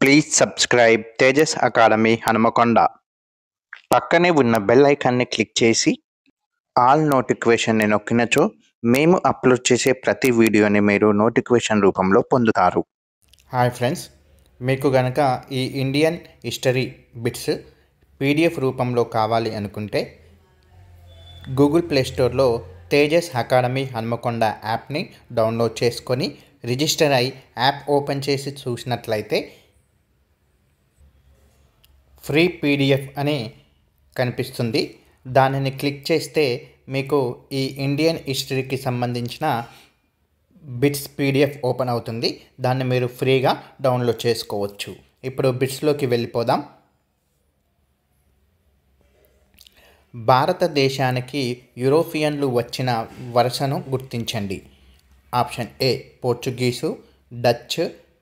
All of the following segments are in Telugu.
Please subscribe Tejas academy Hanumakonda. పక్కనే ఉన్న బెల్ ఐకాన్ని క్లిక్ చేసి ఆల్ నోటిఫికేషన్ని నొక్కినచో మేము అప్లోడ్ చేసే ప్రతి వీడియోని మీరు నోటిఫికేషన్ రూపంలో పొందుతారు. హాయ్ ఫ్రెండ్స్, మీకు గనక ఈ ఇండియన్ హిస్టరీ బిట్స్ పీడిఎఫ్ రూపంలో కావాలి అనుకుంటే గూగుల్ ప్లేస్టోర్లో తేజస్ అకాడమీ హనుమకొండ యాప్ని డౌన్లోడ్ చేసుకొని రిజిస్టర్ అయి యాప్ ఓపెన్ చేసి చూసినట్లయితే ఫ్రీ పీడిఎఫ్ అని కనిపిస్తుంది. దానిని క్లిక్ చేస్తే మీకు ఈ ఇండియన్ హిస్టరీకి సంబంధించిన బిట్స్ పీడిఎఫ్ ఓపెన్ అవుతుంది. దాన్ని మీరు ఫ్రీగా డౌన్లోడ్ చేసుకోవచ్చు. ఇప్పుడు బిట్స్లోకి వెళ్ళిపోదాం. భారతదేశానికి యూరోపియన్లు వచ్చిన వరుసను గుర్తించండి. Option A Portuguese, Dutch,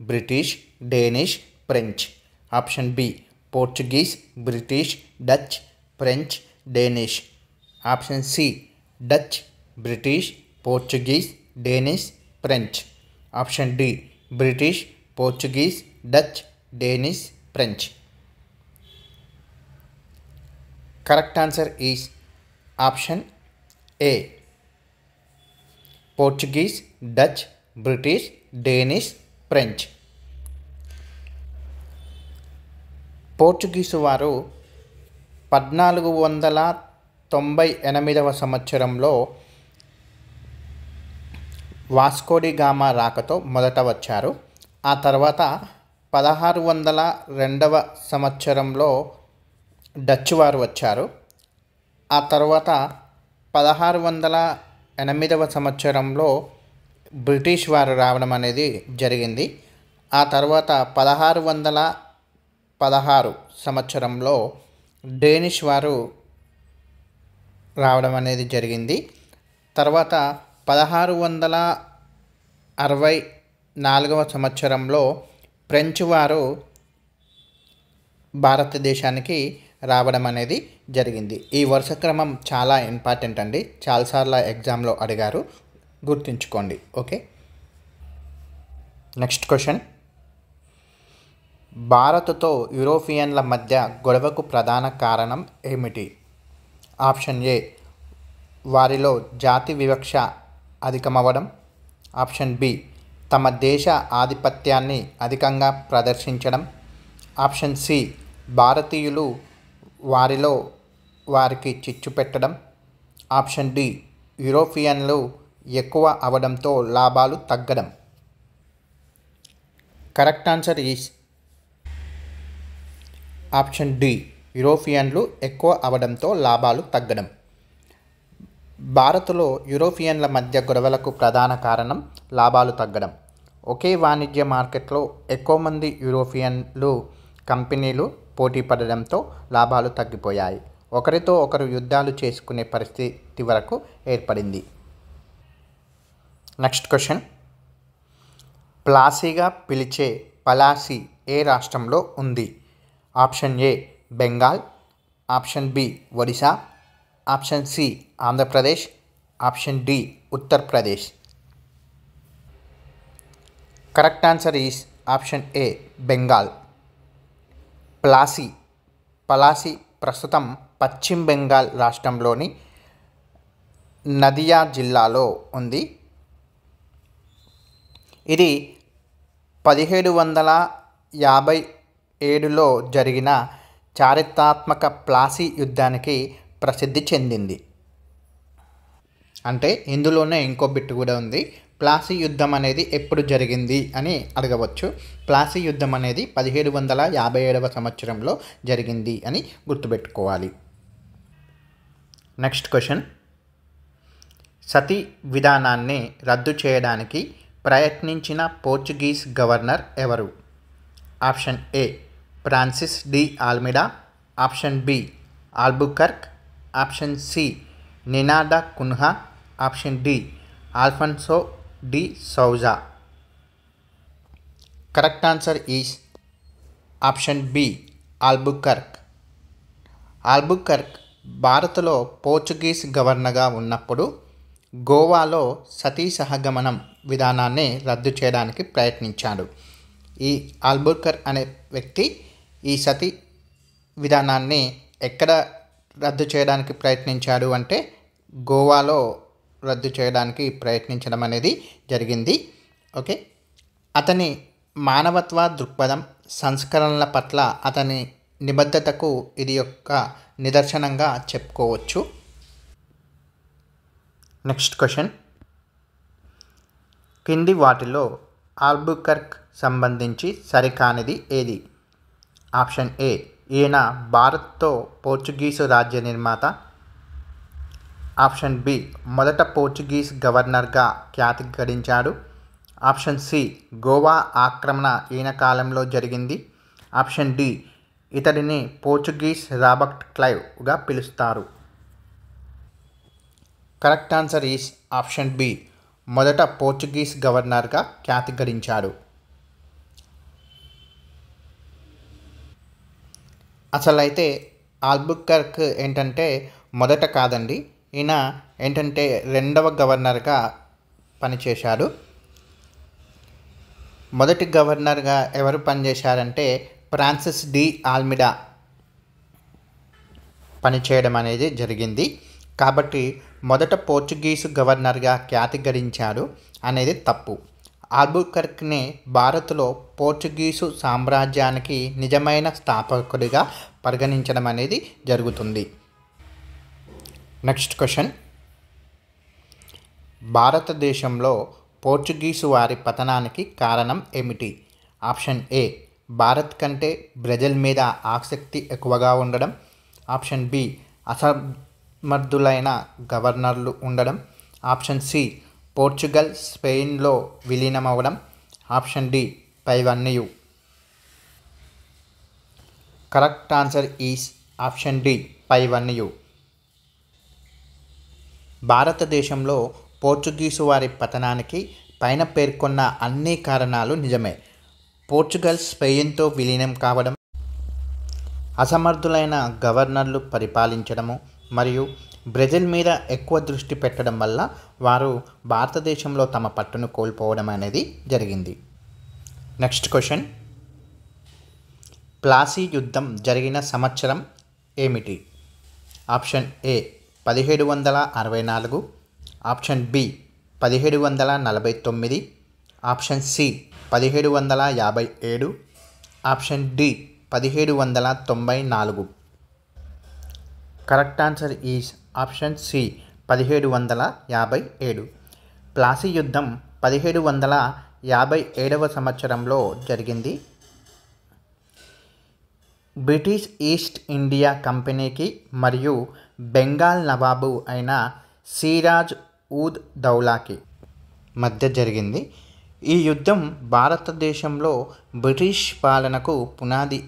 British, Danish, French. Option B Portuguese, British, Dutch, French, Danish. Option C Dutch, British, Portuguese, Danish, French. Option D British, Portuguese, Dutch, Danish, French. Correct answer is option A. Portuguese, Dutch, British, Danish, French. Portuguese వారు 1498వ సంవత్సరంలో వాస్కోడి గామా రాకతో మొదట వచ్చారు. ఆ తర్వాత 1602వ సంవత్సరంలో డచ్ వారు వచ్చారు. ఆ తర్వాత 1608వ సంవత్సరంలో బ్రిటిష్ వారు రావడం అనేది జరిగింది. ఆ తర్వాత 1616 సంవత్సరంలో డేనిష్ వారు రావడం అనేది జరిగింది. తర్వాత 1664వ సంవత్సరంలో ఫ్రెంచ్ వారు భారతదేశానికి రావడం అనేది జరిగింది. ఈ వరుస క్రమం చాలా ఇంపార్టెంట్ అండి. చాలాసార్లు ఎగ్జామ్లో అడిగారు, గుర్తుంచుకోండి. Okay, next question. భారత్తో యూరోపియన్ల మధ్య గొడవకు ప్రధాన కారణం ఏమిటి? ఆప్షన్ ఏ వారిలో జాతి వివక్ష అధికమవ్వడం. ఆప్షన్ బి తమ దేశ ఆధిపత్యాన్ని అధికంగా ప్రదర్శించడం. ఆప్షన్ సి భారతీయులు వారిలో వారికి చిచ్చు పెట్టడం. ఆప్షన్ డి యూరోపియన్లు ఎక్కువ అవడంతో లాభాలు తగ్గడం. Correct answer is option D యూరోపియన్లు ఎక్కువ అవడంతో లాభాలు తగ్గడం. భారత్లో యూరోపియన్ల మధ్య గొడవలకు ప్రధాన కారణం లాభాలు తగ్గడం. ఒకే వాణిజ్య మార్కెట్లో ఎక్కువ మంది యూరోపియన్లు కంపెనీలు పోటీ పడడంతో లాభాలు తగ్గిపోయాయి. ఒకరితో ఒకరు యుద్ధాలు చేసుకునే పరిస్థితి వరకు ఏర్పడింది. Next question. ప్లాసీగా పిలిచే పలాసీ ఏ రాష్ట్రంలో ఉంది? Option A Bengal. Option B Odisha. Option C Andhra Pradesh. Option D Uttar Pradesh. Correct answer is option A Bengal. Plassey ప్రస్తుతం పశ్చిమ బెంగాల్ రాష్ట్రంలోని నదియా జిల్లాలో ఉంది. ఇది 1757లో జరిగిన చారిత్రాత్మక ప్లాసీ యుద్ధానికి ప్రసిద్ధి చెందింది. అంటే ఇందులోనే ఇంకో బిట్ కూడా ఉంది. ప్లాసీ యుద్ధం అనేది ఎప్పుడు జరిగింది అని అడగవచ్చు. ప్లాసీ యుద్ధం అనేది 1757వ సంవత్సరంలో జరిగింది అని గుర్తుపెట్టుకోవాలి. Next question. సతీ విధానాన్ని రద్దు చేయడానికి ప్రయత్నించిన పోర్చుగీస్ గవర్నర్ ఎవరు? Option A Francis de Almeida. Option B Albuquerque. Option C Nino da Cunha. Option D Alfonso de Souza. Correct answer is option B Albuquerque. Albuquerque భారత్లో పోర్చుగీస్ గవర్నర్గా ఉన్నప్పుడు గోవాలో సతీ సహగమనం విధానాన్ని రద్దు చేయడానికి ప్రయత్నించాడు. ఈ ఆల్బుకర్ అనే వ్యక్తి ఈ సతీ విధానాన్ని ఎక్కడ రద్దు చేయడానికి ప్రయత్నించాడు అంటే గోవాలో రద్దు చేయడానికి ప్రయత్నించడం అనేది జరిగింది. ఓకే, అతని మానవత్వ దృక్పథం, సంస్కరణల పట్ల అతని నిబద్ధతకు ఇది యొక్క నిదర్శనంగా చెప్పుకోవచ్చు. నెక్స్ట్ క్వశ్చన్, కింది వాటిలో ఆల్బుకర్క్ సంబంధించి సరికానిది ఏది? ఆప్షన్ ఏ, ఈయన భారత్తో పోర్చుగీసు రాజ్య నిర్మాత. ఆప్షన్ బి, మొదట పోర్చుగీస్ గవర్నర్గా ఖ్యాతి గడించాడు. ఆప్షన్ సి, గోవా ఆక్రమణ ఈయన కాలంలో జరిగింది. ఆప్షన్ డి, ఇతడిని పోర్చుగీస్ రాబర్ట్ క్లైవ్గా పిలుస్తారు. Correct answer is option B, మొదట పోర్చుగీస్ గవర్నర్గా ఖ్యాతి గడించాడు. అసలైతే ఆల్బుకర్క్ ఏంటంటే మొదట కాదండి, ఈయన ఏంటంటే రెండవ గవర్నర్గా పనిచేశాడు. మొదటి గవర్నర్గా ఎవరు పనిచేశారంటే ఫ్రాన్సిస్ డి ఆల్మిడా పనిచేయడం అనేది జరిగింది. కాబట్టి మొదట పోర్చుగీసు గవర్నర్గా ఖ్యాతి గడించాడు అనేది తప్పు. ఆల్బుకర్క్ని భారత్లో పోర్చుగీసు సామ్రాజ్యానికి నిజమైన స్థాపకుడిగా పరిగణించడం అనేది జరుగుతుంది. నెక్స్ట్ క్వశ్చన్, భారతదేశంలో పోర్చుగీసు వారి పతనానికి కారణం ఏమిటి? ఆప్షన్ ఏ, భారత్ కంటే బ్రెజిల్ మీద ఆసక్తి ఎక్కువగా ఉండడం. ఆప్షన్ బి, అసమర్థులైన గవర్నర్లు ఉండడం. ఆప్షన్ సి, పోర్చుగల్ స్పెయిన్లో విలీనమవడం. ఆప్షన్ డి, పైవన్నీ. Correct answer is option D, పైవన్నీ. భారతదేశంలో పోర్చుగీసు వారి పతనానికి పైన పేర్కొన్న అన్ని కారణాలు నిజమే. పోర్చుగల్ స్పెయిన్తో విలీనం కావడం, అసమర్థులైన గవర్నర్లు పరిపాలించడము మరియు బ్రెజిల్ మీద ఎక్కువ దృష్టి పెట్టడం వల్ల వారు భారతదేశంలో తమ పట్టును కోల్పోవడం అనేది జరిగింది. నెక్స్ట్ క్వశ్చన్, ప్లాసీ యుద్ధం జరిగిన సంవత్సరం ఏమిటి? Option A, 1764. Option B, 1749. Option C, 1757. Option D, 1794. Correct answer is option C, 1757. Plassey యుద్ధం 1757 సంవత్సరంలో జరిగింది. బ్రిటిష్ ఈస్ట్ ఇండియా కంపెనీకి మరియు బెంగాల్ నవాబు అయిన సిరాజ్ ఉద్ దౌలాకి మధ్య జరిగింది. ఈ యుద్ధం భారతదేశంలో బ్రిటిష్ పాలనకు పునాది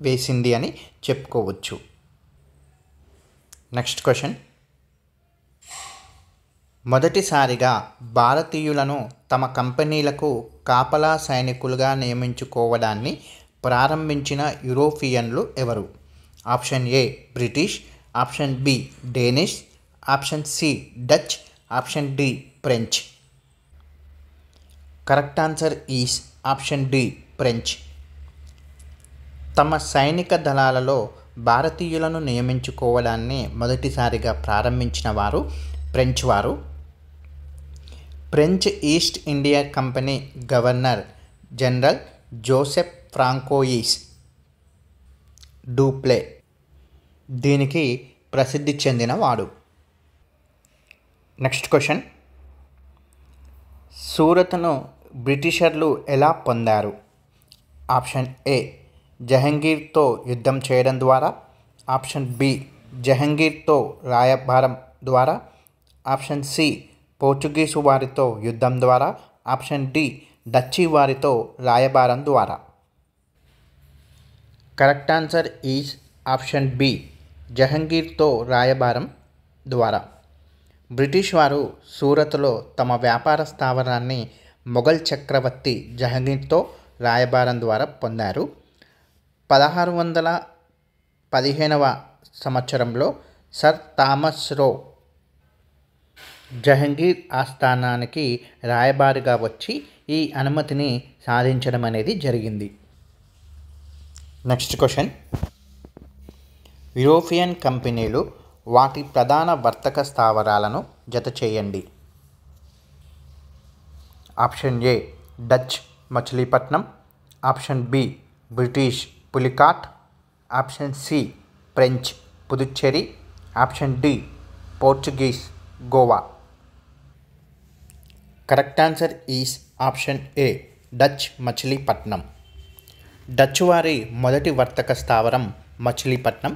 వేసింది అని చెప్పుకోవచ్చు. నెక్స్ట్ క్వశ్చన్, మొదటిసారిగా భారతీయులను తమ కంపెనీలకు కాపలా సైనికులుగా నియమించుకోవడాన్ని ప్రారంభించిన యూరోపియన్లు ఎవరు? Option A, British. Option B, Danish. Option C, Dutch. Option D, French. Correct answer is option D, French. తమ సైనిక దళాలలో భారతీయులను నియమించుకోవడాన్ని మొదటిసారిగా ప్రారంభించిన వారు ఫ్రెంచ్ వారు. French East India company governor general Joseph Francois Dupleix దీనికి ప్రసిద్ధి చెందినవాడు. నెక్స్ట్ క్వశ్చన్, సూరత్ను బ్రిటిషర్లు ఎలా పొందారు? ఆప్షన్ ఏ, జహంగీర్తో యుద్ధం చేయడం ద్వారా. ఆప్షన్ బి, జహంగీర్తో రాయబారం ద్వారా. ఆప్షన్ సి, పోర్చుగీసు వారితో యుద్ధం ద్వారా. ఆప్షన్ డి, డచ్చి వారితో రాయబారం ద్వారా. Correct answer is option B, జహంగీర్తో రాయబారం ద్వారా. బ్రిటిష్ వారు సూరత్లో తమ వ్యాపార స్థావరాన్ని మొఘల్ చక్రవర్తి జహంగీర్తో రాయబారం ద్వారా పొందారు. 1615 సంవత్సరంలో సర్ థామస్ రో జహంగీర్ ఆస్థానానికి రాయబారిగా వచ్చి ఈ అనుమతిని సాధించడం అనేది జరిగింది. నెక్స్ట్ క్వశ్చన్, యూరోపియన్ కంపెనీలు వాటి ప్రధాన వర్తక స్థావరాలను జత చేయండి. Option A Dutch Machilipatnam, option B British Pulicat, option C French Puducherry, option D Portuguese Goa. Correct answer is option A Dutch Machilipatnam. Dutch వారి మొదటి వర్తక స్థావరం మచిలీపట్నం.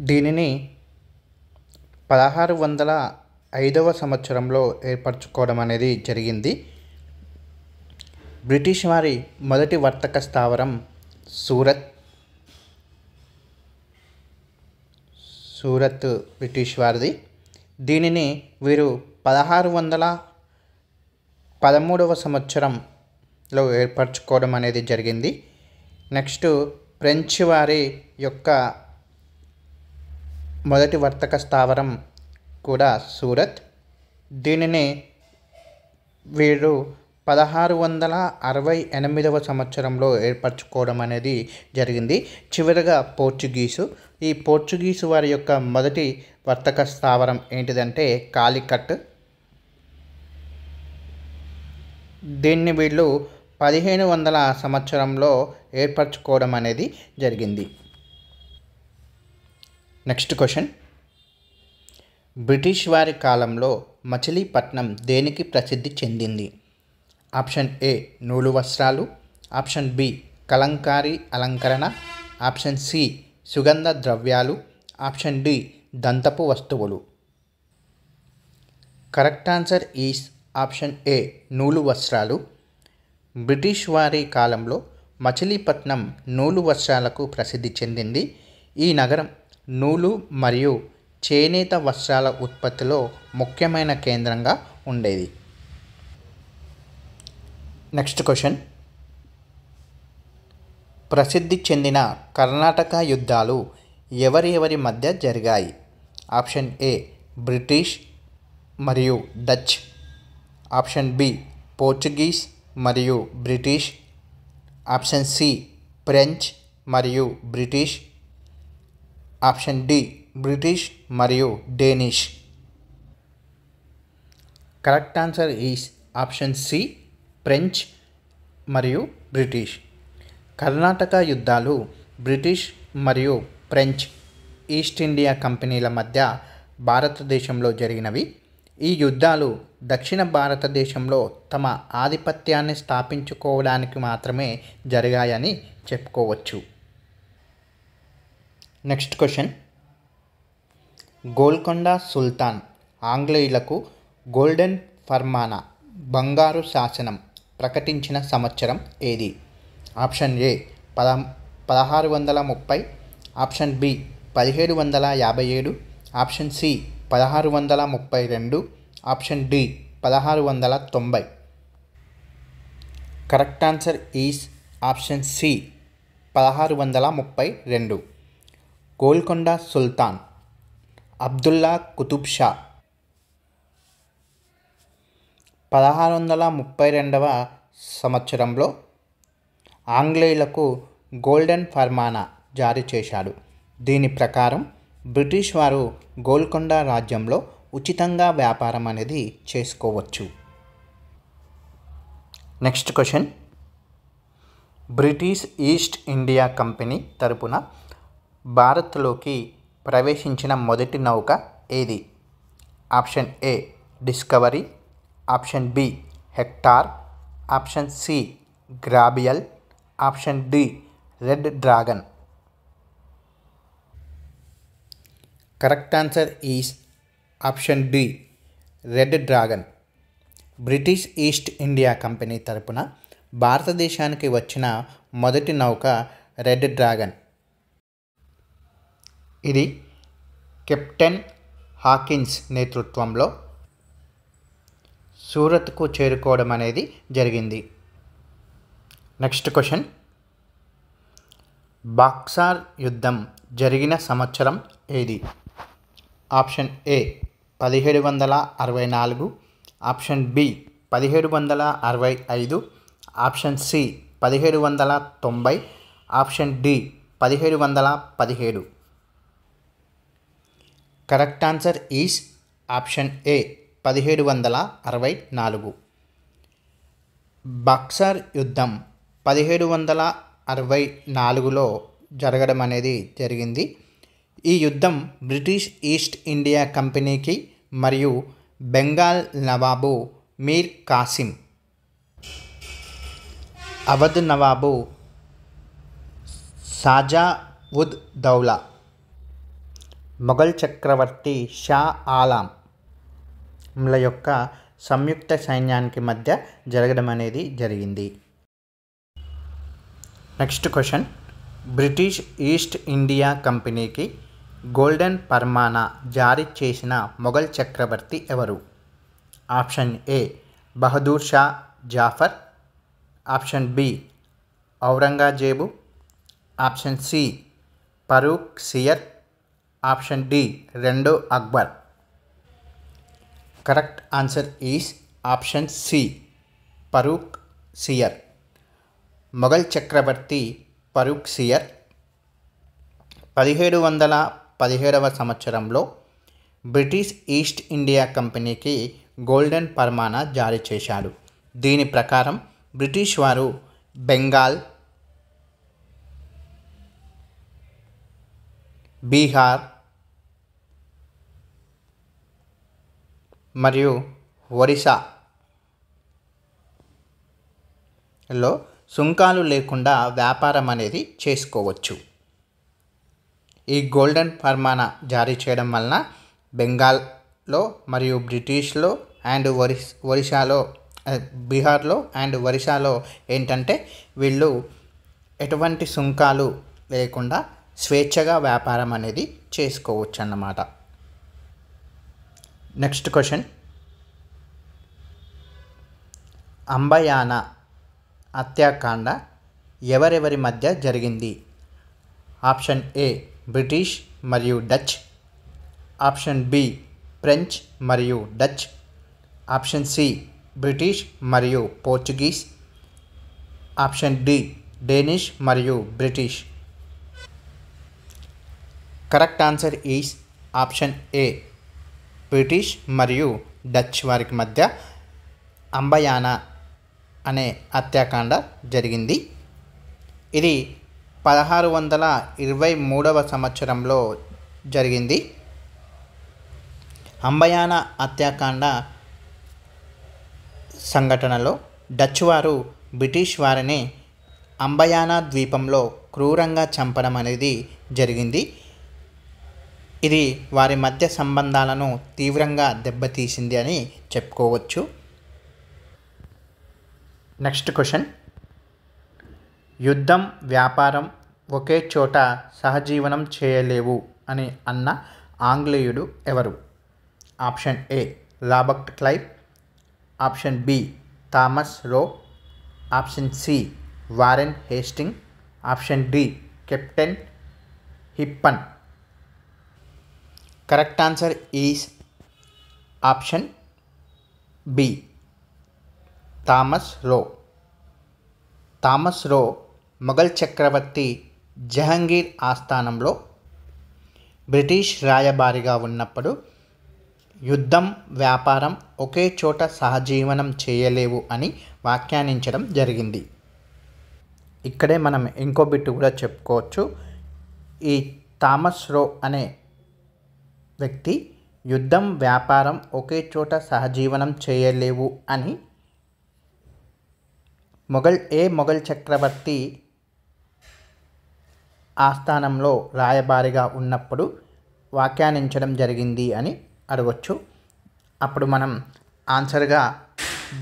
దీనిని 1605 సంవత్సరంలో ఏర్పరచుకోవడం అనేది జరిగింది. బ్రిటిష్ వారి మొదటి వర్తక స్థావరం సూరత్ బ్రిటిష్ వారిది. దీనిని వీరు 1613 సంవత్సరంలో ఏర్పరచుకోవడం అనేది జరిగింది. నెక్స్ట్ ఫ్రెంచ్ వారి యొక్క మొదటి వర్తక స్థావరం కూడా సూరత్. దీనిని వీరు 1668 సంవత్సరంలో ఏర్పరచుకోవడం అనేది జరిగింది. చివరిగా ఈ పోర్చుగీసు వారి యొక్క మొదటి వర్తక స్థావరం ఏంటిదంటే కాలికట్. దీన్ని వీళ్ళు 1500 సంవత్సరంలో ఏర్పరచుకోవడం అనేది జరిగింది. నెక్స్ట్ క్వశ్చన్, బ్రిటిష్ వారి కాలంలో మచిలీపట్నం దేనికి ప్రసిద్ధి చెందింది? ఆప్షన్ ఏ నూలు వస్త్రాలు, ఆప్షన్ బి కలంకారీ అలంకరణ, ఆప్షన్ సి సుగంధ ద్రవ్యాలు, ఆప్షన్ డి దంతపు వస్తువులు. కరెక్ట్ ఆన్సర్ ఈస్ ఆప్షన్ ఏ నూలు వస్త్రాలు. బ్రిటిష్ వారి కాలంలో మచిలీపట్నం నూలు వస్త్రాలకు ప్రసిద్ధి చెందింది. ఈ నగరం నూలు మరియు చేనేత వస్త్రాల ఉత్పత్తిలో ముఖ్యమైన కేంద్రంగా ఉండేది. నెక్స్ట్ క్వశ్చన్, ప్రసిద్ధి చెందిన కర్ణాటక యుద్ధాలు ఎవరి మధ్య జరిగాయి? ఆప్షన్ ఏ బ్రిటిష్ మరియు డచ్, ఆప్షన్ బి పోర్చుగీస్ మరియు బ్రిటిష్, ఆప్షన్ సి ఫ్రెంచ్ మరియు బ్రిటిష్, ఆప్షన్ డి బ్రిటిష్ మరియు Danish. Correct answer is option C French మరియు బ్రిటిష్. కర్ణాటక యుద్ధాలు బ్రిటిష్ మరియు ఫ్రెంచ్ ఈస్ట్ ఇండియా కంపెనీల మధ్య భారతదేశంలో జరిగినవి. ఈ యుద్ధాలు దక్షిణ భారతదేశంలో తమ ఆధిపత్యాన్ని స్థాపించుకోవడానికి మాత్రమే జరిగాయని చెప్పుకోవచ్చు. నెక్స్ట్ క్వశ్చన్, గోల్కొండ సుల్తాన్ ఆంగ్లేయులకు గోల్డెన్ ఫర్మానా బంగారు శాసనం ప్రకటించిన సంవత్సరం ఏది? Option A 1630, option B 1757, option C 1632, option D 1690. Correct answer is option C 1632. Golconda sultan Abdullah Qutub Shah 1632 సంవత్సరంలో ఆంగ్లేయులకు గోల్డెన్ ఫర్మానా జారీ చేశాడు. దీని ప్రకారం బ్రిటిష్ వారు గోల్కొండ రాజ్యంలో ఉచితంగా వ్యాపారం అనేది చేసుకోవచ్చు. Next question, British East India company తరపున భారత్లోకి ప్రవేశించిన మొదటి నౌక ఏది? Option A Discovery, option B Hector, option C Gabriel, option D Red Dragon. Correct answer is option D Red Dragon. British East India company తరపున భారతదేశానికి వచ్చిన మొదటి నౌక రెడ్ డ్రాగన్. ఇది కెప్టెన్ హాకిన్స్ నేతృత్వంలో సూరత్కు చేరుకోవడం అనేది జరిగింది. నెక్స్ట్ క్వశ్చన్, బక్సార్ యుద్ధం జరిగిన సంవత్సరం ఏది? Option A 1764, option B 1765, option C 1790, option D 1717. Correct answer is option A 1764. Buxar యుద్ధం 1764లో జరగడం అనేది జరిగింది. ఈ యుద్ధం బ్రిటిష్ ఈస్ట్ ఇండియా కంపెనీకి మరియు బెంగాల్ నవాబు మీర్ కాసిం, అవధ్ నవాబు షాజా ఉద్ దౌలా, మొఘల్ చక్రవర్తి షా ఆలంల యొక్క సంయుక్త సైన్యానికి మధ్య జరగడం అనేది జరిగింది. Next question, British East India కంపెనీకి గోల్డెన్ పర్మానా జారీ చేసిన మొఘల్ చక్రవర్తి ఎవరు? Option A Bahadur Shah Zafar, option B Aurangzeb, option C Farrukh Siyar, option D రెండో Akbar. Correct answer is option C Farrukh Siyar. Mughal చక్రవర్తి ఫరూక్ సియర్ 1717వ సంవత్సరంలో బ్రిటిష్ ఈస్ట్ ఇండియా కంపెనీకి గోల్డెన్ పర్మానా జారీ చేశాడు. దీని ప్రకారం బ్రిటిష్ వారు బెంగాల్, బీహార్ మరియు ఒరిస్సాలో సుంకాలు లేకుండా వ్యాపారం అనేది చేసుకోవచ్చు. ఈ గోల్డెన్ పర్మానా జారీ చేయడం వలన బెంగాల్లో మరియు బ్రిటిష్లో అండ్ ఒరిస్సాలో, బీహార్లో అండ్ ఒరిస్సాలో ఏంటంటే వీళ్ళు ఎటువంటి సుంకాలు లేకుండా స్వేచ్ఛగా వ్యాపారం అనేది చేసుకోవచ్చు అన్నమాట. నెక్స్ట్ క్వశ్చన్, అంబయానా హత్యాకాండ ఎవరెవరి మధ్య జరిగింది? ఆప్షన్ ఏ బ్రిటిష్ మరియు డచ్, ఆప్షన్ బి ఫ్రెంచ్ మరియు డచ్, ఆప్షన్ సి బ్రిటిష్ మరియు పోర్చుగీస్, ఆప్షన్ డి డేనిష్ మరియు British. Correct answer is option A British మరియు డచ్ వారికి మధ్య అంబయానా అనే హత్యాకాండ జరిగింది. ఇది 1623వ సంవత్సరంలో జరిగింది. అంబయానా హత్యాకాండ సంఘటనలో డచ్ వారు బ్రిటిష్ వారిని అంబయానా ద్వీపంలో క్రూరంగా చంపడం అనేది జరిగింది. ఇది వారి మధ్య సంబంధాలను తీవ్రంగా దెబ్బతీసింది అని చెప్పుకోవచ్చు. నెక్స్ట్ క్వశ్చన్, యుద్ధం, వ్యాపారం ఒకే చోట సహజీవనం చేయలేవు అని అన్న ఆంగ్లేయుడు ఎవరు? Option A Robert Clive, option B Thomas Roe, option C Warren Hasting, option D captain Hippon. Correct answer is option B Thomas Roe. Thomas Roe Mughal చక్రవర్తి జహంగీర్ ఆస్థానంలో బ్రిటిష్ రాయబారిగా ఉన్నప్పుడు యుద్ధం, వ్యాపారం ఒకే చోట సహజీవనం చేయలేవు అని వ్యాఖ్యానించడం జరిగింది. ఇక్కడే మనం ఇంకో బిట్టు కూడా చెప్పుకోవచ్చు. ఈ థామస్ రో అనే వ్యక్తి యుద్ధం, వ్యాపారం ఒకే చోట సహజీవనం చేయలేవు అని మొఘల్ చక్రవర్తి ఆస్థానంలో రాయబారిగా ఉన్నప్పుడు వ్యాఖ్యానించడం జరిగింది అని అడగొచ్చు. అప్పుడు మనం ఆన్సర్గా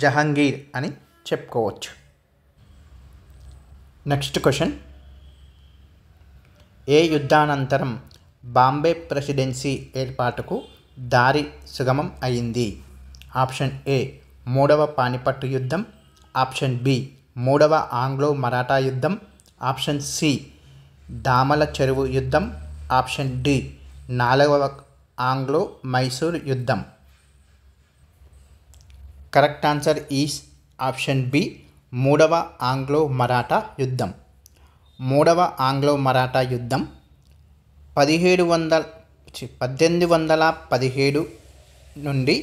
జహంగీర్ అని చెప్పుకోవచ్చు. నెక్స్ట్ క్వశ్చన్, ఏ యుద్ధానంతరం బాంబే ప్రెసిడెన్సీ ఏర్పాటుకు దారి సుగమం అయింది? ఆప్షన్ ఏ మూడవ పానిపట్టు యుద్ధం, ఆప్షన్ బి మూడవ ఆంగ్లో మరాఠా యుద్ధం, ఆప్షన్ సి దామల చెరువు యుద్ధం, ఆప్షన్ డి ఆంగ్లో మైసూర్ యుద్ధం? Correct answer is option B, మూడవ ఆంగ్లో మరాఠా యుద్ధం. మూడవ ఆంగ్లో మరాఠా యుద్ధం 1817 నుండి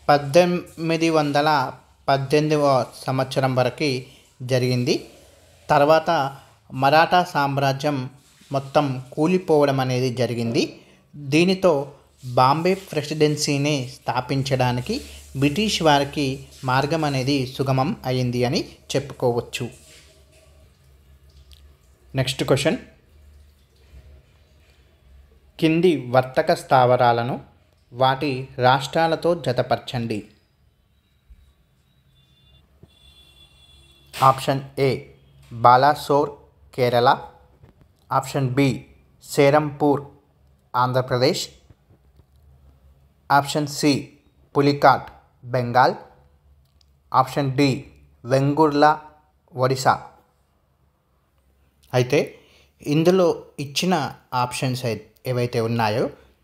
1818 సంవత్సరం వరకు జరిగింది. తర్వాత మరాఠా సామ్రాజ్యం మొత్తం కూలిపోవడం అనేది జరిగింది. దీనితో బాంబే ప్రెసిడెన్సీని స్థాపించడానికి బ్రిటిష్ వారికి మార్గం అనేది సుగమం అయింది అని చెప్పుకోవచ్చు. నెక్స్ట్ క్వశ్చన్, కింది వర్తక స్థావరాలను వాటి రాష్ట్రాలతో జతపరచండి. Option A Balasore Kerala, option B Serampore Andhra Pradesh, option C Pulicat Bengal, option D Vengurla Odisha. అయితే ఇందులో ఇచ్చిన ఆప్షన్స్ ఏవైతే ఉన్నాయో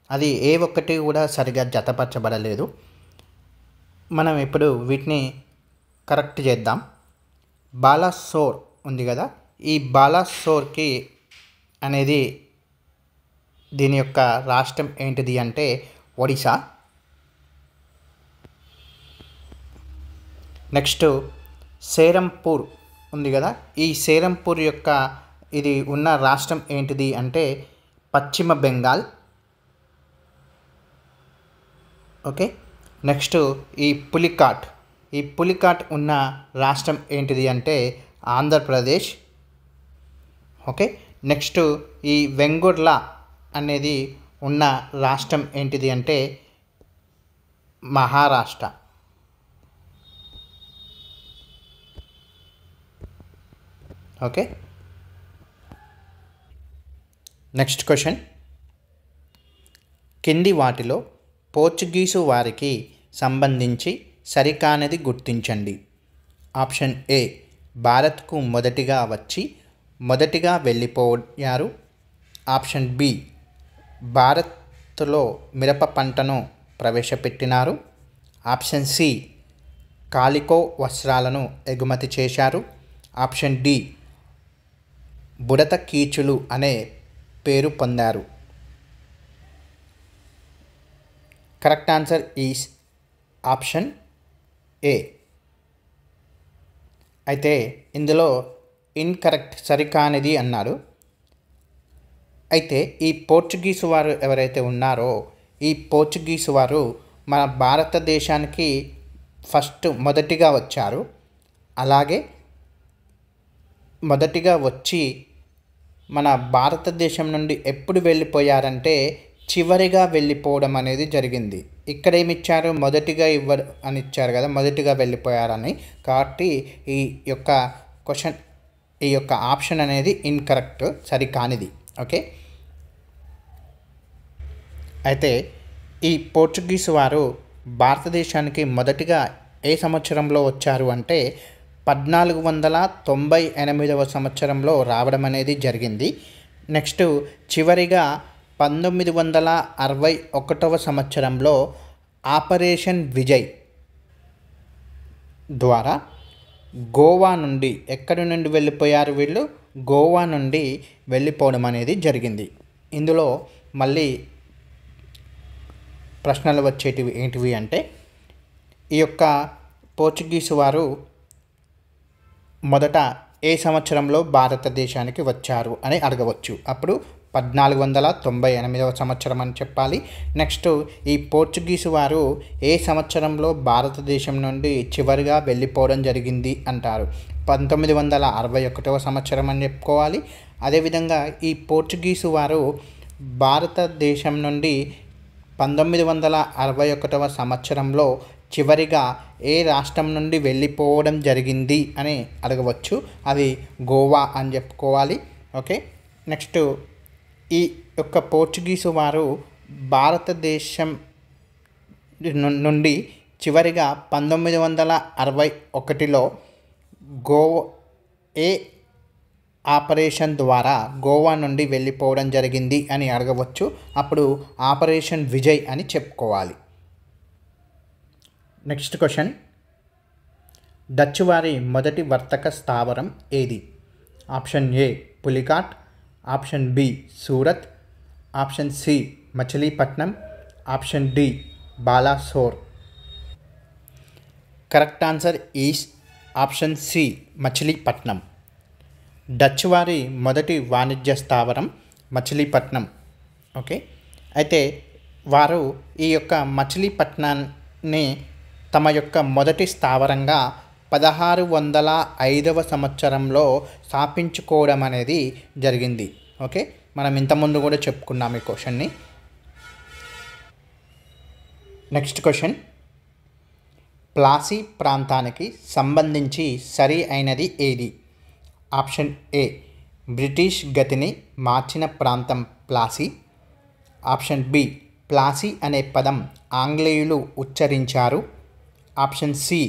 అది ఏ ఒక్కటి కూడా సరిగా జతపరచబడలేదు. మనం ఇప్పుడు వీటిని కరెక్ట్ చేద్దాం. బాలాసోర్ ఉంది కదా, ఈ బాలాసోర్కి అనేది దీని యొక్క రాష్ట్రం ఏంటిది అంటే ఒడిశా. నెక్స్ట్ సేరంపూర్ ఉంది కదా, ఈ సేరంపూర్ యొక్క ఇది ఉన్న రాష్ట్రం ఏంటిది అంటే పశ్చిమ బెంగాల్. ఓకే, నెక్స్ట్ ఈ పులికాట్ ఉన్న రాష్ట్రం ఏంటిది అంటే ఆంధ్రప్రదేశ్. ఓకే, నెక్స్ట్ ఈ వెంగుర్లా అనేది ఉన్న రాష్ట్రం ఏంటిది అంటే మహారాష్ట్ర. ఓకే, నెక్స్ట్ క్వశ్చన్, కింది వాటిలో పోర్చుగీసు వారికి సంబంధించి సరికానిది గుర్తించండి. ఆప్షన్ ఏ భారత్కు మొదటిగా వచ్చి మొదటిగా వెళ్ళిపోయారు, ఆప్షన్ బి భారత్లో మిరప పంటను ప్రవేశపెట్టినారు, ఆప్షన్ సి కాలికో వస్త్రాలను ఎగుమతి చేశారు, ఆప్షన్ డి బుడత కీచులు అనే పేరు పొందారు. కరెక్ట్ ఆన్సర్ ఈస్ ఆప్షన్ ఏ. అయితే ఇందులో ఇన్కరెక్ట్ సరికానిది అన్నాడు. అయితే ఈ పోర్చుగీసు వారు ఎవరైతే ఉన్నారో ఈ పోర్చుగీసు వారు మన భారతదేశానికి మొదటిగా వచ్చారు. అలాగే మొదటిగా వచ్చి మన భారతదేశం నుండి ఎప్పుడు వెళ్ళిపోయారంటే చివరిగా వెళ్ళిపోవడం అనేది జరిగింది. ఇక్కడ ఏమి ఇచ్చారు, మొదటిగా ఇవ్వరు అని ఇచ్చారు కదా, మొదటిగా వెళ్ళిపోయారని. కాబట్టి ఈ యొక్క క్వశ్చన్ ఈ యొక్క ఆప్షన్ అనేది ఇన్కరెక్ట్, సరికానిది. ఓకే, అయితే ఈ పోర్చుగీసు వారు భారతదేశానికి మొదటిగా ఏ సంవత్సరంలో వచ్చారు అంటే 1498 సంవత్సరంలో రావడం అనేది జరిగింది. నెక్స్ట్ చివరిగా 1961 సంవత్సరంలో ఆపరేషన్ విజయ్ ద్వారా గోవా నుండి, ఎక్కడి నుండి వెళ్ళిపోయారు వీళ్ళు, గోవా నుండి వెళ్ళిపోవడం అనేది జరిగింది. ఇందులో మళ్ళీ ప్రశ్నలు వచ్చేటివి ఏంటివి అంటే ఈ యొక్క పోర్చుగీసు వారు మొదట ఏ సంవత్సరంలో భారతదేశానికి వచ్చారు అని అడగవచ్చు. అప్పుడు 1498 సంవత్సరం అని చెప్పాలి. నెక్స్ట్ ఈ పోర్చుగీసు వారు ఏ సంవత్సరంలో భారతదేశం నుండి చివరిగా వెళ్ళిపోవడం జరిగింది అంటారు, 1961 సంవత్సరం అని చెప్పుకోవాలి. అదేవిధంగా ఈ పోర్చుగీసు వారు భారతదేశం నుండి 1961 సంవత్సరంలో చివరిగా ఏ రాష్ట్రం నుండి వెళ్ళిపోవడం జరిగింది అని అడగవచ్చు, అది గోవా అని చెప్పుకోవాలి. ఓకే, నెక్స్ట్ ఈ యొక్క పోర్చుగీసు వారు భారతదేశం నుండి చివరిగా 1961లో ఏ ఆపరేషన్ ద్వారా గోవా నుండి వెళ్ళిపోవడం జరిగింది అని అడగవచ్చు. అప్పుడు ఆపరేషన్ విజయ్ అని చెప్పుకోవాలి. నెక్స్ట్ క్వశ్చన్, డచ్ వారి మొదటి వర్తక స్థావరం ఏది? Option A Pulicat, option B Surat, option C Machilipatnam, option D Balasore. Correct answer is option C Machilipatnam. Dutch వారి మొదటి వాణిజ్య స్థావరం మచిలీపట్నం. ఓకే, అయితే వారు ఈ యొక్క మచిలీపట్నాన్ని తమ యొక్క మొదటి స్థావరంగా 1605వ సంవత్సరంలో స్థాపించుకోవడం అనేది జరిగింది. ఓకే, మనం ఇంతకుముందు కూడా చెప్పుకున్నాం ఈ క్వశ్చన్ని. నెక్స్ట్ క్వశ్చన్, ప్లాసీ ప్రాంతానికి సంబంధించి సరి అయినది ఏది? ఆప్షన్ ఏ బ్రిటిష్ గతిని మార్చిన ప్రాంతం ప్లాసీ, ఆప్షన్ బి ప్లాసీ అనే పదం ఆంగ్లేయులు ఉచ్చరించారు, ఆప్షన్ సి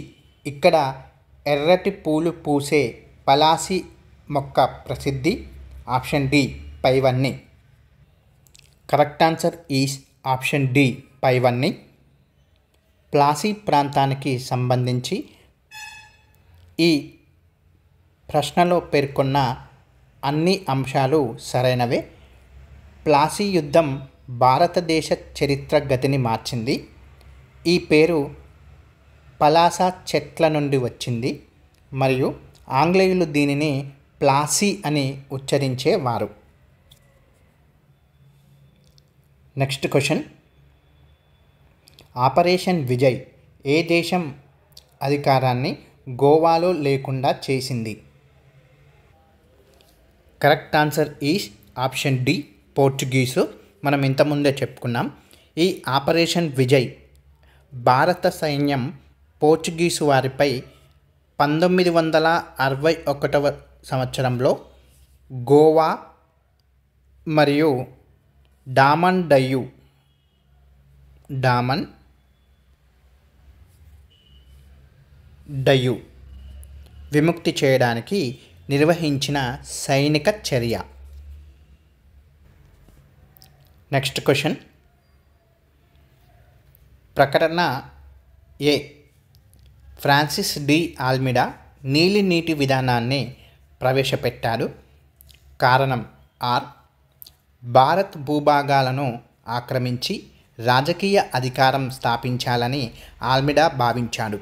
ఇక్కడ ఎర్రటి పూలు పూసే పలాసీ మొక్క ప్రసిద్ధి, ఆప్షన్ డి పైవన్నీ. Correct answer is option D పైవన్నీ. ప్లాసీ ప్రాంతానికి సంబంధించి ఈ ప్రశ్నలో పేర్కొన్న అన్ని అంశాలు సరైనవే. ప్లాసీ యుద్ధం భారతదేశ చరిత్ర గతిని మార్చింది. ఈ పేరు పలాస చెట్ల నుండి వచ్చింది మరియు ఆంగ్లేయులు దీనిని ప్లాసీ అని ఉచ్చరించేవారు. నెక్స్ట్ క్వశ్చన్, ఆపరేషన్ విజయ్ ఏ దేశం అధికారాన్ని గోవాలో లేకుండా చేసింది? Correct answer is option D Portuguese. మనం ఇంతకుముందే చెప్పుకున్నాం. ఈ ఆపరేషన్ విజయ్ భారత సైన్యం పోర్చుగీసు వారిపై 1961వ సంవత్సరంలో గోవా మరియు డామన్ డయ్యు విముక్తి చేయడానికి నిర్వహించిన సైనిక చర్య. నెక్స్ట్ క్వశ్చన్, ప్రకటన ఏ ఫ్రాన్సిస్ డి ఆల్మిడా నీలి నీటి విధానాన్ని ప్రవేశపెట్టాడు? కారణం ఆర్ భారత్ భూభాగాలను ఆక్రమించి రాజకీయ అధికారం స్థాపించాలని ఆల్మిడా భావించాడు,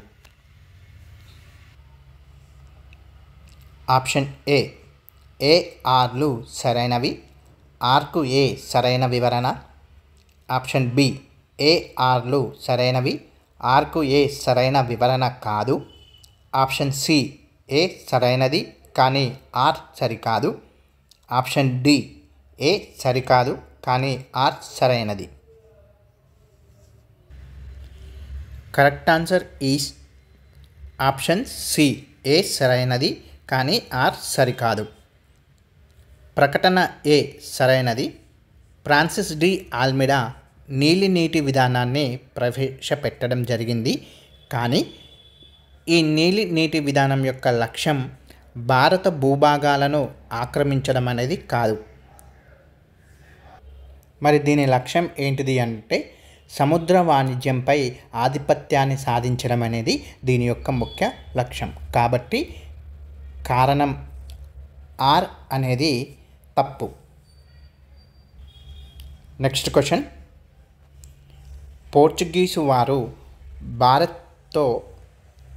ఆప్షన్ ఏ ఆర్లు సరైనవి, ఆర్కు ఏ సరైన వివరణ, ఆప్షన్ బి ఏ ఆర్లు సరైనవి, ఆర్కు ఏ సరైన వివరణ కాదు, ఆప్షన్ సి ఏ సరైనది కానీ ఆర్ సరికాదు, ఆప్షన్ డి ఏ సరికాదు కానీ ఆర్ సరైనది. Correct answer is option C A సరైనది కానీ ఆర్ సరికాదు. ప్రకటన ఏ సరైనది. ఫ్రాన్సిస్ డి ఆల్మిడా నీలి నీటి విధానాన్ని ప్రవేశపెట్టడం జరిగింది, కానీ ఈ నీలి నీటి విధానం యొక్క లక్ష్యం భారత భూభాగాలను ఆక్రమించడం అనేది కాదు. మరి దీని లక్ష్యం ఏంటిది అంటే సముద్ర వాణిజ్యంపై ఆధిపత్యాన్ని సాధించడం అనేది దీని యొక్క ముఖ్య లక్ష్యం. కాబట్టి కారణం ఆర్ అనేది తప్పు. నెక్స్ట్ క్వశ్చన్, పోర్చుగీసు వారు భారత్తో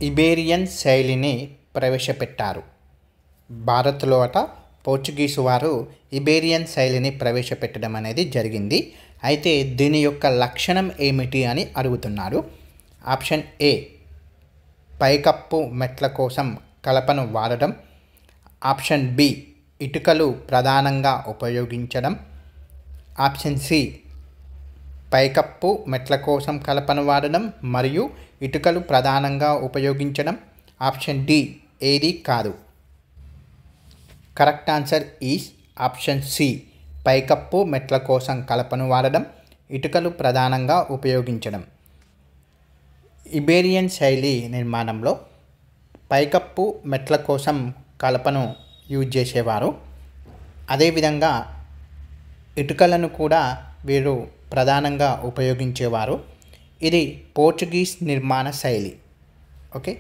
ఇబేరియన్ శైలిని ప్రవేశపెట్టారు. భారత్లో పోర్చుగీసు వారు ఇబేరియన్ శైలిని ప్రవేశపెట్టడం అనేది జరిగింది. అయితే దీని యొక్క లక్షణం ఏమిటి అని అడుగుతున్నారు. ఆప్షన్ ఏ పైకప్పు మెట్ల కోసం కలపను వాడడం, ఆప్షన్ బి ఇటుకలు ప్రధానంగా ఉపయోగించడం, ఆప్షన్ సి పైకప్పు మెట్ల కోసం కలపను వాడడం మరియు ఇటుకలు ప్రధానంగా ఉపయోగించడం, ఆప్షన్ డి ఏది కాదు. Correct answer is option C పైకప్పు మెట్ల కోసం కలపను వాడడం, ఇటుకలు ప్రధానంగా ఉపయోగించడం. ఇబేరియన్ శైలి నిర్మాణంలో పైకప్పు మెట్ల కోసం కలపను యూజ్ చేసేవారు. అదేవిధంగా ఇటుకలను కూడా వీరు ప్రధానంగా ఉపయోగించేవారు. ఇది పోర్చుగీస్ నిర్మాణ శైలి. ఓకే,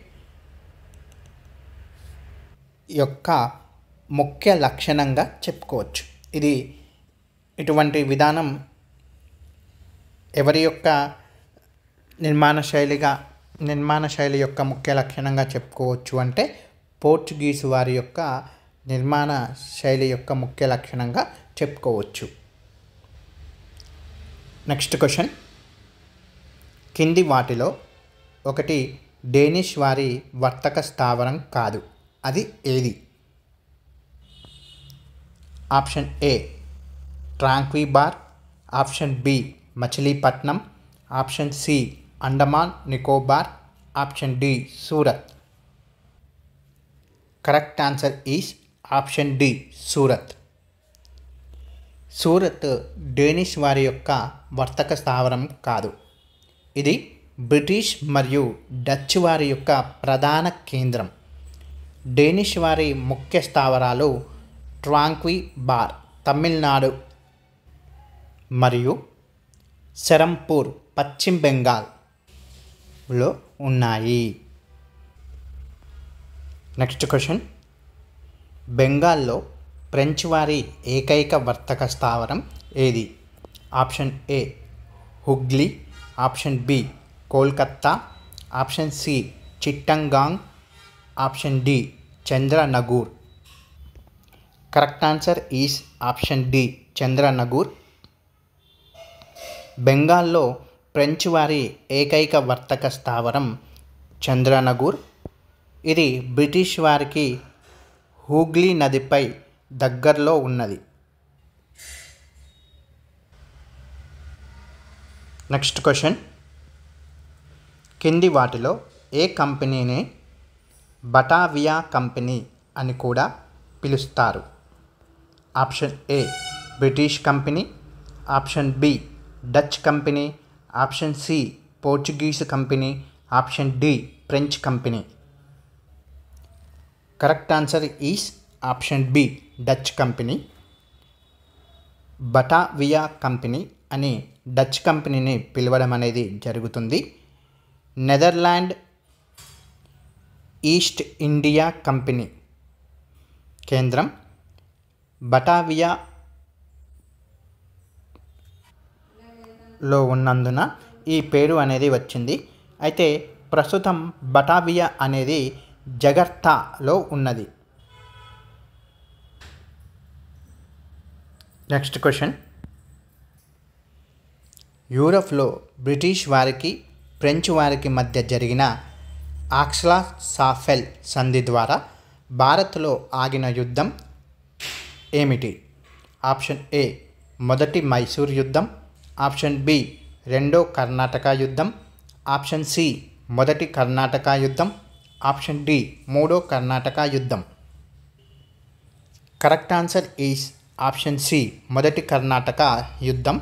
యొక్క ముఖ్య లక్షణంగా చెప్పుకోవచ్చు. ఇది ఇటువంటి విధానం ఎవరి యొక్క నిర్మాణ శైలి యొక్క ముఖ్య లక్షణంగా చెప్పుకోవచ్చు అంటే పోర్చుగీసు వారి యొక్క నిర్మాణ శైలి యొక్క ముఖ్య లక్షణంగా చెప్పుకోవచ్చు. నెక్స్ట్ క్వశ్చన్, కింది వాటిలో ఒకటి డేనిష్ వారి వర్తక స్థావరం కాదు, అది ఏది? Option A Tranquebar, option B Machilipatnam, option C Andaman Nicobar, option D Surat. Correct answer is option D Surat. Surat Danish వారి యొక్క వర్తక స్థావరం కాదు. ఇది బ్రిటిష్ మరియు డచ్ వారి యొక్క ప్రధాన కేంద్రం. డేనిష్ వారి ముఖ్య స్థావరాలు ట్రాంక్వీబార్ తమిళనాడు మరియు సెరంపూర్ పశ్చిమ బెంగాల్లో ఉన్నాయి. నెక్స్ట్ క్వశ్చన్, బెంగాల్లో ఫ్రెంచ్ వారి ఏకైక వర్తక స్థావరం ఏది? Option A Hooghly, option B Kolkata, option C Chittagong, option D Chandernagore. Correct answer is option D Chandernagore. బెంగాల్లో ఫ్రెంచ్ వారి ఏకైక వర్తక స్థావరం చంద్రనగూర్. ఇది బ్రిటిష్ వారికి హూగ్లీ నదిపై దగ్గరలో ఉన్నది. నెక్స్ట్ క్వశ్చన్, కింది వాటిలో ఏ కంపెనీని బటావియా కంపెనీ అని కూడా పిలుస్తారు? Option A British company, option B Dutch company, option C Portuguese company, option D French company. Correct answer is option B Dutch company. Batavia company అని డచ్ కంపెనీని పిలవడం అనేది జరుగుతుంది. నెదర్లాండ్ ఈస్ట్ ఇండియా కంపెనీ కేంద్రం బటావియాలో ఉన్నందున ఈ పేరు అనేది వచ్చింది. అయితే ప్రస్తుతం బటావియా అనేది జగర్తాలో ఉన్నది. నెక్స్ట్ క్వశ్చన్, యూరప్లో బ్రిటిష్ వారికి ఫ్రెంచ్ వారికి మధ్య జరిగిన ఆక్స్లా-సాఫెల్ సంధి ద్వారా భారత్లో ఆగిన యుద్ధం ఏమిటి? ఆప్షన్ ఏ మొదటి మైసూర్ యుద్ధం, ఆప్షన్ బి రెండో కర్ణాటక యుద్ధం, ఆప్షన్ సి మొదటి కర్ణాటక యుద్ధం, ఆప్షన్ డి మూడో కర్ణాటక యుద్ధం. Correct answer is option C మొదటి కర్ణాటక యుద్ధం.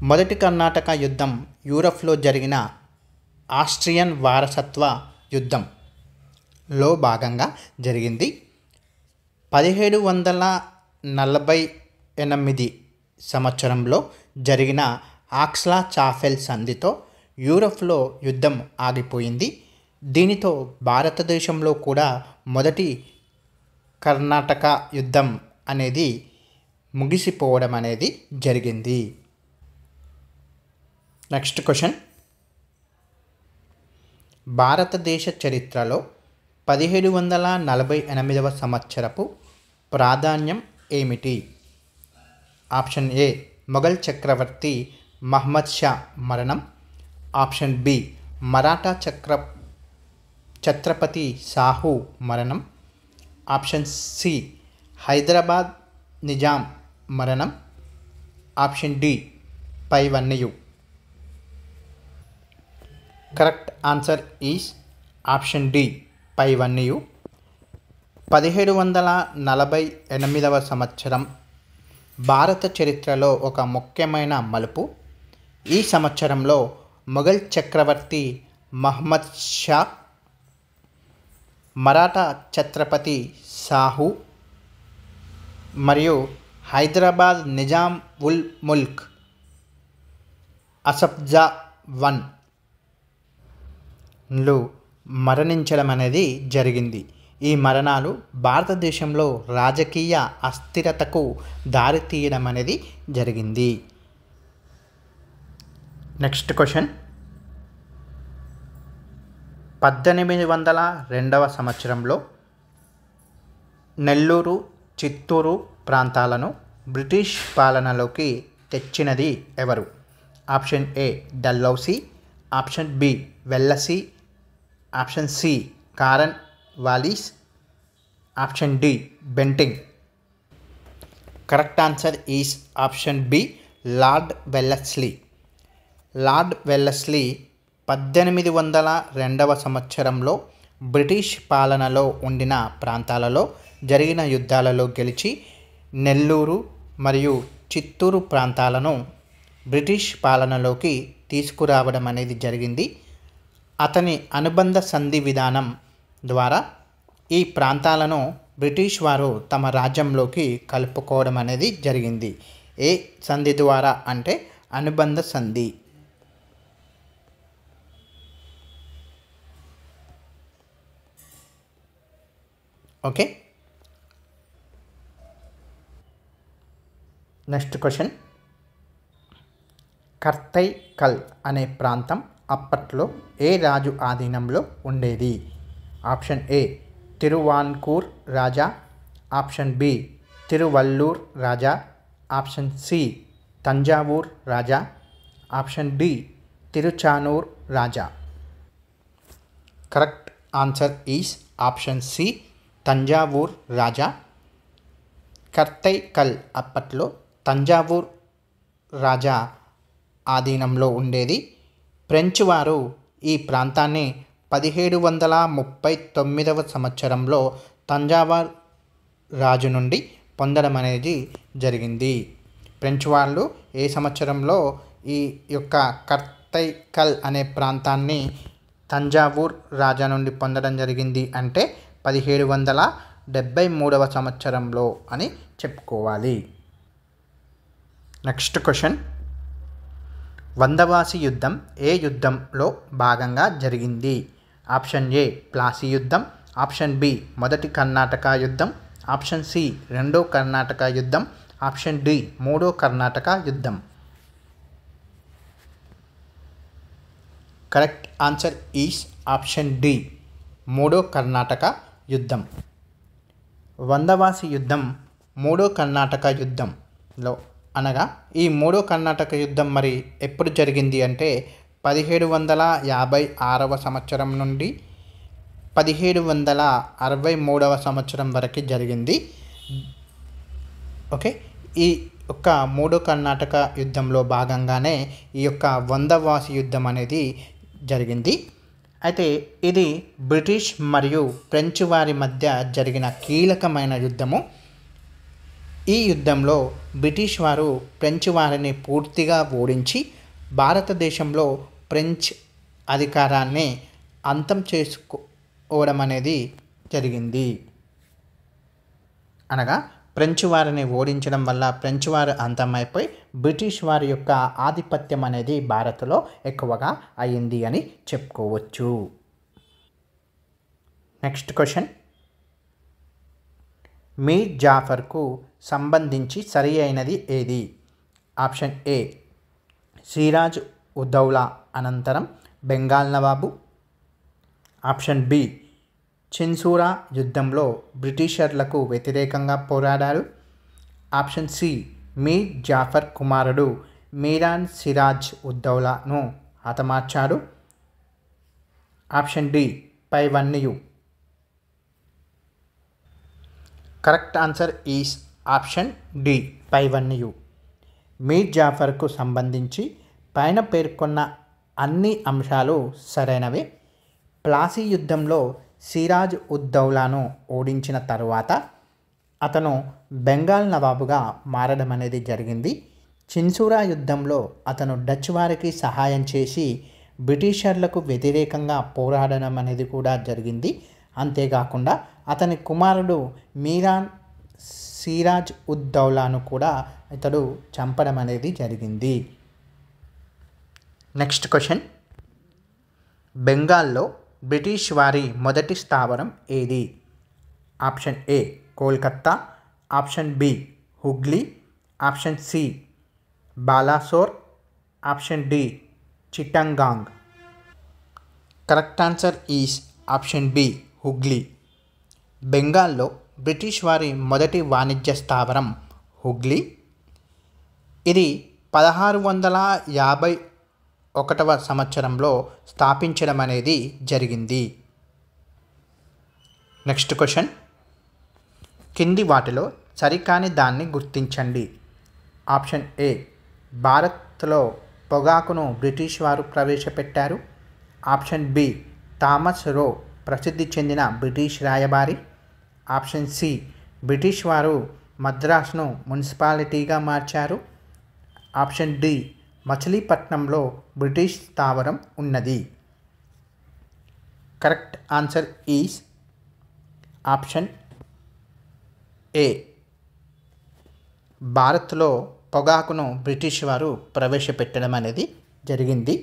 మొదటి కర్ణాటక యుద్ధం యూరప్లో జరిగిన ఆస్ట్రియన్ వారసత్వ యుద్ధంలో భాగంగా జరిగింది. 1748 సంవత్సరంలో జరిగిన ఆక్స్లా-చాఫెల్ సంధితో యూరప్లో యుద్ధం ఆగిపోయింది. దీనితో భారతదేశంలో కూడా మొదటి కర్ణాటక యుద్ధం అనేది ముగిసిపోవడం అనేది జరిగింది. నెక్స్ట్ క్వశ్చన్, భారతదేశ చరిత్రలో 1748వ సంవత్సరపు ప్రాధాన్యం ఏమిటి? ఆప్షన్ ఏ మొఘల్ చక్రవర్తి మహమ్మద్ షా మరణం, ఆప్షన్ బి మరాఠా ఛత్రపతి సాహు మరణం, ఆప్షన్ సి హైదరాబాద్ నిజాం మరణం, ఆప్షన్ డి పైవన్నయు. Correct answer is option D పైవన్నయు. 1748వ సంవత్సరం భారత చరిత్రలో ఒక ముఖ్యమైన మలుపు. ఈ సంవత్సరంలో మొఘల్ చక్రవర్తి మహమ్మద్ షా మరాఠా ఛత్రపతి సాహు మరియు హైదరాబాద్ నిజాం ఉల్ ముల్క్ అసఫ్జా వన్లు మరణించడం అనేది జరిగింది. ఈ మరణాలు భారతదేశంలో రాజకీయ అస్థిరతకు దారితీయడం అనేది జరిగింది. నెక్స్ట్ క్వశ్చన్, 1802 సంవత్సరంలో నెల్లూరు, చిత్తూరు ప్రాంతాలను బ్రిటిష్ పాలనలోకి తెచ్చినది ఎవరు? Option A Dalhousie, option B Wellesley, option C Cornwallis, option D Bentinck. Correct answer is option B Lord Wellesley. Lord Wellesley 1802 సంవత్సరంలో బ్రిటిష్ పాలనలో ఉండిన ప్రాంతాలలో జరిగిన యుద్ధాలలో గెలిచి నెల్లూరు మరియు చిత్తూరు ప్రాంతాలను బ్రిటిష్ పాలనలోకి తీసుకురావడం అనేది జరిగింది. అతని అనుబంధ సంధి విధానం ద్వారా ఈ ప్రాంతాలను బ్రిటిష్ వారు తమ రాజ్యంలోకి కలుపుకోవడం అనేది జరిగింది. ఏ సంధి ద్వారా అంటే అనుబంధ సంధి. ఓకే, నెక్స్ట్ క్వశ్చన్, కర్తై కల్ అనే ప్రాంతం అప్పట్లో ఏ రాజు ఆధీనంలో ఉండేది? Option A Travancore raja, option B Tiruvallur raja, option C Thanjavur raja, option D Tiruchanoor raja. Correct answer is option C Thanjavur raja. కర్తై కల్ అప్పట్లో తంజావూర్ రాజా ఆధీనంలో ఉండేది. ఫ్రెంచ్ వారు ఈ ప్రాంతాన్ని 1739 సంవత్సరంలో తంజావూర్ రాజు నుండి పొందడం అనేది జరిగింది. ఫ్రెంచ్ వాళ్ళు ఏ సంవత్సరంలో ఈ యొక్క కర్తై కల్ అనే ప్రాంతాన్ని తంజావూర్ రాజా నుండి పొందడం జరిగింది అంటే 1773 సంవత్సరంలో అని చెప్పుకోవాలి. నెక్స్ట్ క్వశ్చన్, వందవాసి యుద్ధం ఏ యుద్ధంలో భాగంగా జరిగింది? ఆప్షన్ ఏ ప్లాసీ యుద్ధం, ఆప్షన్ బి మొదటి కర్ణాటక యుద్ధం, ఆప్షన్ సి రెండో కర్ణాటక యుద్ధం, ఆప్షన్ డి మూడో కర్ణాటక యుద్ధం. Correct answer is option D మూడో కర్ణాటక యుద్ధం. వందవాసి యుద్ధం మూడో కర్ణాటక యుద్ధంలో అనగా ఈ మూడో కర్ణాటక యుద్ధం మరి ఎప్పుడు జరిగింది అంటే 1756 సంవత్సరం నుండి 1763 సంవత్సరం వరకు జరిగింది. ఓకే, ఈ యొక్క మూడో కర్ణాటక యుద్ధంలో భాగంగానే ఈ యొక్క వందవాసి యుద్ధం అనేది జరిగింది. అయితే ఇది బ్రిటిష్ మరియు ఫ్రెంచ్ వారి మధ్య జరిగిన కీలకమైన యుద్ధము. ఈ యుద్ధంలో బ్రిటిష్ వారు ఫ్రెంచ్ వారిని పూర్తిగా ఓడించి భారతదేశంలో ఫ్రెంచ్ అధికారాన్ని అంతం చేసుకోవడం అనేది జరిగింది. అనగా ఫ్రెంచ్ వారిని ఓడించడం వల్ల ఫ్రెంచ్ వారు అంతమైపోయి బ్రిటిష్ వారి యొక్క ఆధిపత్యం అనేది భారత్లో ఎక్కువగా అయింది అని చెప్పుకోవచ్చు. నెక్స్ట్ క్వశ్చన్, మీర్ జాఫర్కు సంబంధించి సరి అయినది ఏది? ఆప్షన్ ఏ సిరాజ్ ఉద్దౌలా అనంతరం బెంగాల్ నవాబు, ఆప్షన్ బి చిన్సూరా యుద్ధంలో బ్రిటిషర్లకు వ్యతిరేకంగా పోరాడారు, ఆప్షన్ సి మీర్ జాఫర్ కుమారుడు మీరాన్ సిరాజ్ ఉద్దౌలాను హతమార్చాడు, ఆప్షన్ డి పైవన్నీయు. Correct answer is option D పైవన్నీయు. మీర్ జాఫర్కు సంబంధించి పైన పేర్కొన్న అన్ని అంశాలు సరైనవే. ప్లాసీ యుద్ధంలో సిరాజ్ ఉద్దౌలాను ఓడించిన తరువాత అతను బెంగాల్ నవాబుగా మారడం అనేది జరిగింది. చిన్సూరా యుద్ధంలో అతను డచ్ వారికి సహాయం చేసి బ్రిటిషర్లకు వ్యతిరేకంగా పోరాడడం అనేది కూడా జరిగింది. అంతేకాకుండా అతని కుమారుడు మీరాన్ సిరాజ్ ఉద్ దౌలాను కూడా ఇతడు చంపడం అనేది జరిగింది. నెక్స్ట్ క్వశ్చన్, బెంగాల్లో బ్రిటిష్ వారి మొదటి స్థావరం ఏది? Option A Kolkata, option B Hooghly, option C Balasore, option D Chittagong. Correct answer is option B Hooghly. బెంగాల్లో బ్రిటిష్ వారి మొదటి వాణిజ్య స్థావరం హుగ్లీ. ఇది 1651వ సంవత్సరంలో స్థాపించడం అనేది జరిగింది. నెక్స్ట్ క్వశ్చన్, కింది వాటిలో సరికాని దాన్ని గుర్తించండి. ఆప్షన్ ఏ భారత్లో పొగాకును బ్రిటిష్ వారు ప్రవేశపెట్టారు. ఆప్షన్ బి థామస్ రో ప్రసిద్ధి చెందిన బ్రిటిష్ రాయబారి. ఆప్షన్ సి బ్రిటిష్ వారు మద్రాసును మున్సిపాలిటీగా మార్చారు. ఆప్షన్ డి మచిలీపట్నంలో బ్రిటిష్ స్థావరం ఉన్నది. Correct answer is option A. భారత్లో పొగాకును బ్రిటిష్ వారు ప్రవేశపెట్టడం అనేది జరిగింది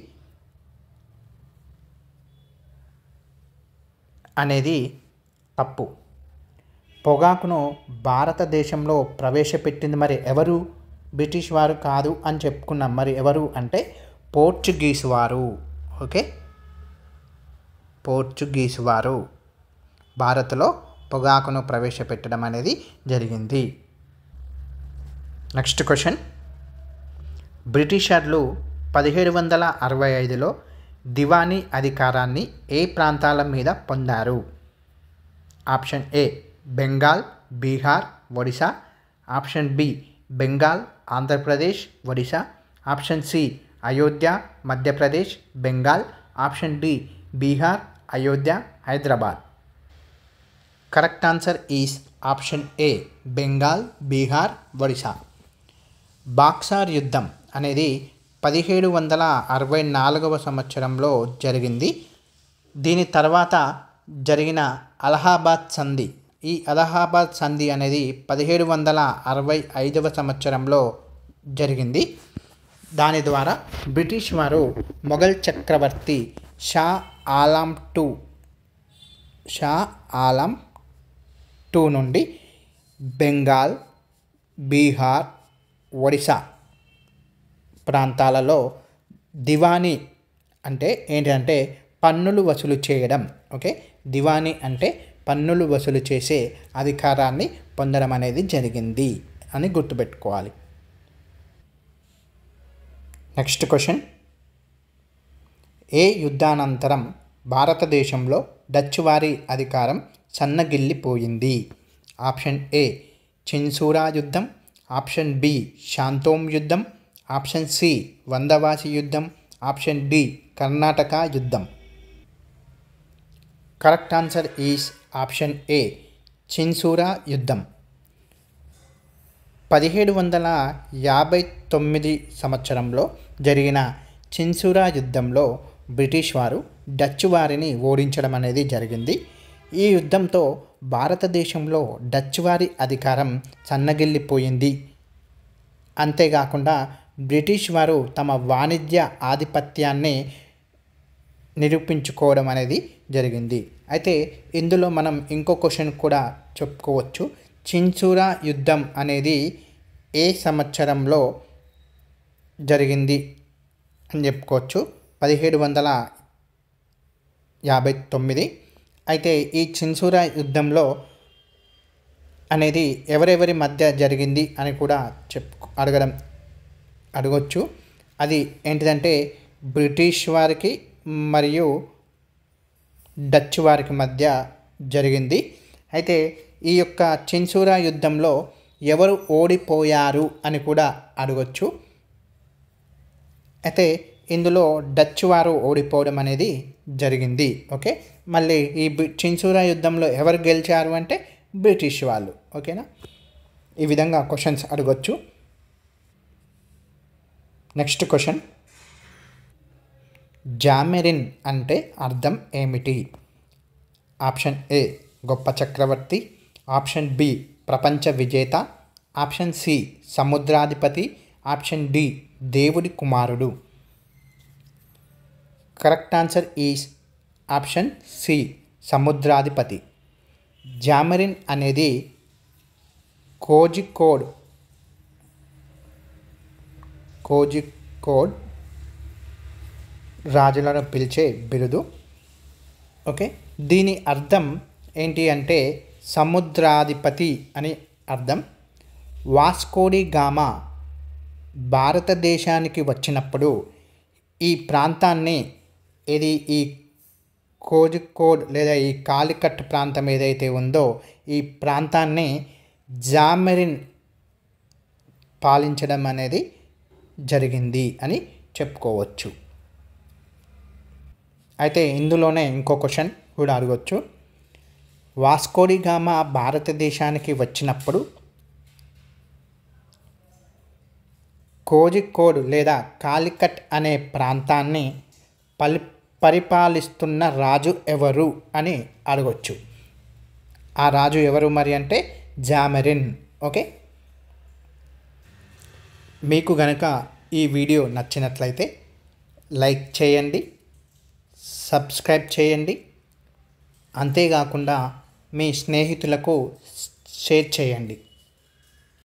అనేది తప్పు. పొగాకును భారతదేశంలో ప్రవేశపెట్టింది మరి ఎవరు? బ్రిటిష్ వారు కాదు అని చెప్పుకున్నాం. మరి ఎవరు అంటే పోర్చుగీస్ వారు. ఓకే, పోర్చుగీస్ వారు భారత్లో పొగాకును ప్రవేశపెట్టడం అనేది జరిగింది. నెక్స్ట్ క్వశ్చన్, బ్రిటిషర్లు 1765లో దివానీ అధికారాన్ని ఏ ప్రాంతాల మీద పొందారు? Option A Bengal, Bihar, Odisha. Option B Bengal, Andhra Pradesh, Odisha. Option C Ayodhya, Madhya Pradesh, Bengal. Option D Bihar, Ayodhya, Hyderabad. Correct answer is option A Bengal, Bihar, Odisha. Buxar యుద్ధం అనేది 1764వ సంవత్సరంలో జరిగింది. దీని తర్వాత జరిగిన అలహాబాద్ సంధి, ఈ అలహాబాద్ సంధి అనేది 1765వ సంవత్సరంలో జరిగింది. దాని ద్వారా బ్రిటిష్ వారు మొఘల్ చక్రవర్తి షా ఆలం టూ నుండి బెంగాల్, బీహార్, ఒడిశా ప్రాంతాలలో దివానీ అంటే ఏంటంటే పన్నులు వసూలు చేయడం. ఓకే, దివానీ అంటే పన్నులు వసూలు చేసే అధికారాన్ని పొందడం అనేది జరిగింది అని గుర్తుపెట్టుకోవాలి. నెక్స్ట్ క్వశ్చన్, ఏ యుద్ధానంతరం భారతదేశంలో డచ్ వారి అధికారం సన్నగిల్లిపోయింది? ఆప్షన్ ఏ చిన్సూరా యుద్ధం. ఆప్షన్ బి శాంతోమ్ యుద్ధం. ఆప్షన్ సి వందవాసి యుద్ధం. ఆప్షన్ డి కర్ణాటక యుద్ధం. Correct answer is option A Chinsurah యుద్ధం. 1759 సంవత్సరంలో జరిగిన చిన్సూరా యుద్ధంలో బ్రిటిష్ వారు డచ్ వారిని ఓడించడం అనేది జరిగింది. ఈ యుద్ధంతో భారతదేశంలో డచ్ వారి అధికారం సన్నగిల్లిపోయింది. అంతేకాకుండా బ్రిటిష్ వారు తమ వాణిజ్య ఆధిపత్యాన్ని నిరూపించుకోవడం అనేది జరిగింది. అయితే ఇందులో మనం ఇంకో క్వశ్చన్ కూడా చెప్పుకోవచ్చు. చిన్సూరా యుద్ధం అనేది ఏ సంవత్సరంలో జరిగింది అని చెప్పుకోవచ్చు. 1759. అయితే ఈ చిన్సూరా యుద్ధంలో అనేది ఎవరెవరి మధ్య జరిగింది అని కూడా అడగొచ్చు. అది ఏంటిదంటే బ్రిటిష్ వారికి మరియు డచ్ వారికి మధ్య జరిగింది. అయితే ఈ యొక్క చిన్సూరా యుద్ధంలో ఎవరు ఓడిపోయారు అని కూడా అడగొచ్చు. అయితే ఇందులో డచ్ వారు ఓడిపోవడం అనేది జరిగింది. ఓకే, మళ్ళీ ఈ చిన్సూరా యుద్ధంలో ఎవరు గెలిచారు అంటే బ్రిటిష్ వాళ్ళు. ఓకేనా, ఈ విధంగా క్వశ్చన్స్ అడగొచ్చు. నెక్స్ట్ క్వశ్చన్, జామెరిన్ అంటే అర్థం ఏమిటి? ఆప్షన్ ఏ గొప్ప చక్రవర్తి. ఆప్షన్ బి ప్రపంచ విజేత, ఆప్షన్ సి సముద్రాధిపతి, ఆప్షన్ డి దేవుడి కుమారుడు. Correct answer is option C సముద్రాధిపతి. జామరిన్ అనేది కోజికోడ్ రాజులను పిలిచే బిరుదు. ఓకే, దీని అర్థం ఏంటి అంటే సముద్రాధిపతి అని అర్థం. వాస్కోడి గామా భారతదేశానికి వచ్చినప్పుడు ఈ ప్రాంతాన్ని ఈ కోజికోడ్ లేదా ఈ కాలికట్ ప్రాంతం ఏదైతే ఉందో ఈ ప్రాంతాన్ని జామరిన్ పాలించడం అనేది జరిగింది అని చెప్పుకోవచ్చు. అయితే ఇందులోనే ఇంకో క్వశ్చన్ కూడా అడగవచ్చు. వాస్కోడి గామా భారతదేశానికి వచ్చినప్పుడు కోజికోడ్ లేదా కాలికట్ అనే ప్రాంతాన్ని పరిపాలిస్తున్న రాజు ఎవరు అని అడగవచ్చు. ఆ రాజు ఎవరు మరి అంటే జామరిన్. ఓకే, మీకు గనక ఈ వీడియో నచ్చినట్లయితే లైక్ చేయండి, సబ్స్క్రైబ్ చేయండి, అంతేకాకుండా మీ స్నేహితులకు షేర్ చేయండి.